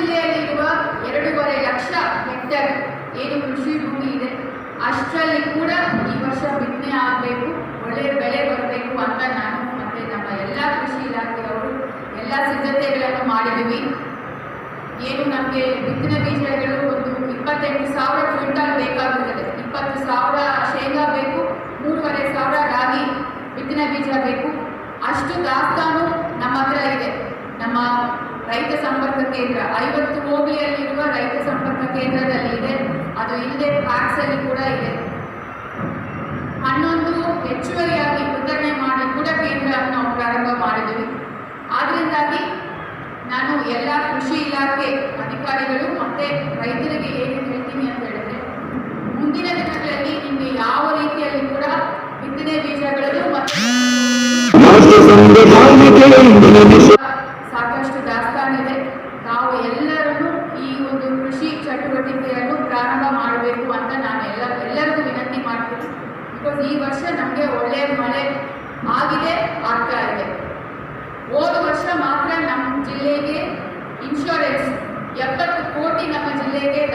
ಜಿಲ್ಲೆಯಲ್ಲಿರುವ 2.5 ಲಕ್ಷ ಹೆಕ್ಟೇರ್ ಏನು ಕೃಷಿ ಭೂಮಿ ಇದೆ, ಅಷ್ಟರಲ್ಲಿ ಕೂಡ ಈ ವರ್ಷ ಬಿತ್ತನೆ ಆಗಬೇಕು, ಒಳ್ಳೆಯ ಬೆಳೆ ಬರಬೇಕು ಅಂತ ನಾನು ಮತ್ತು ನಮ್ಮ ಎಲ್ಲ ಕೃಷಿ ಇಲಾಖೆಯವರು ಎಲ್ಲ ಸಿದ್ಧತೆಗಳನ್ನು ಮಾಡಿದ್ದೀವಿ. ಏನು ನಮಗೆ ಬಿತ್ತನೆ ಬೀಜಗಳು ಒಂದು 28,000 ಕ್ವಿಂಟಾಲ್ ಬೇಕಾಗುತ್ತದೆ. 20,000 ಶೇಂಗಾ ಬೇಕು, 3,500 ರಾಗಿ ಬಿತ್ತನೆ ಬೀಜ ಬೇಕು. ಅಷ್ಟು ದಾಸ್ತಾನು ನಮ್ಮ ಹತ್ರ ಇದೆ. ನಮ್ಮ ರೈತ ಸಂಪರ್ಕ ಕೇಂದ್ರ 50 ಹೋಬಳಿಯಲ್ಲಿರುವ ರೈತ ಸಂಪರ್ಕ ಕೇಂದ್ರದಲ್ಲಿ ಇದೆ. ಅದು ಇಲ್ಲದೆ ಪ್ಯಾಕ್ಸಲ್ಲಿ ಕೂಡ ಇದೆ. 11 ಹೆಚ್ಚುವರಿಯಾಗಿ ವಿತರಣೆ ಮಾಡಿ ಕೂಡ ಕೇಂದ್ರವನ್ನು ನಾವು ಪ್ರಾರಂಭ ಮಾಡಿದ್ದೀವಿ. ಆದ್ದರಿಂದಾಗಿ ನಾನು ಎಲ್ಲ ಕೃಷಿ ಇಲಾಖೆ ಅಧಿಕಾರಿಗಳು ಮತ್ತು ರೈತರಿಗೆ ಏನು ಹೇಳ್ತೀನಿ ಅಂತ ಹೇಳಿದ್ರೆ, ಮುಂದಿನ ದಿನಗಳಲ್ಲಿ ನಿಮಗೆ ಯಾವ ರೀತಿಯಲ್ಲಿ ಕೂಡ ಬಿತ್ತನೆ ಬೀಜಗಳನ್ನು ಮತ್ತು ಸಾಕಷ್ಟು ದಾಸ್ತಾನಿದೆ. ನಾವು ಎಲ್ಲರೂ ಈ ಒಂದು ಕೃಷಿ ಚಟುವಟಿಕೆಯನ್ನು ಪ್ರಾರಂಭ ಮಾಡಬೇಕು ಅಂತ ನಾನು ಎಲ್ಲರಿಗೂ ವಿನಂತಿ ಮಾಡ್ತೀನಿ. ಬಿಕಾಸ್ ಈ ವರ್ಷ ನಮಗೆ ಒಳ್ಳೆಯ ಮಳೆ ಆಗಿದೆ, ಆಗ್ತಾ ಇದೆ. ಹೋದ ವರ್ಷ ಮಾತ್ರ ನಮ್ಮ ಜಿಲ್ಲೆಗೆ ಇನ್ಶೂರೆನ್ಸ್ 70 ಕೋಟಿ ನಮ್ಮ ಜಿಲ್ಲೆಗೆ ರೈತ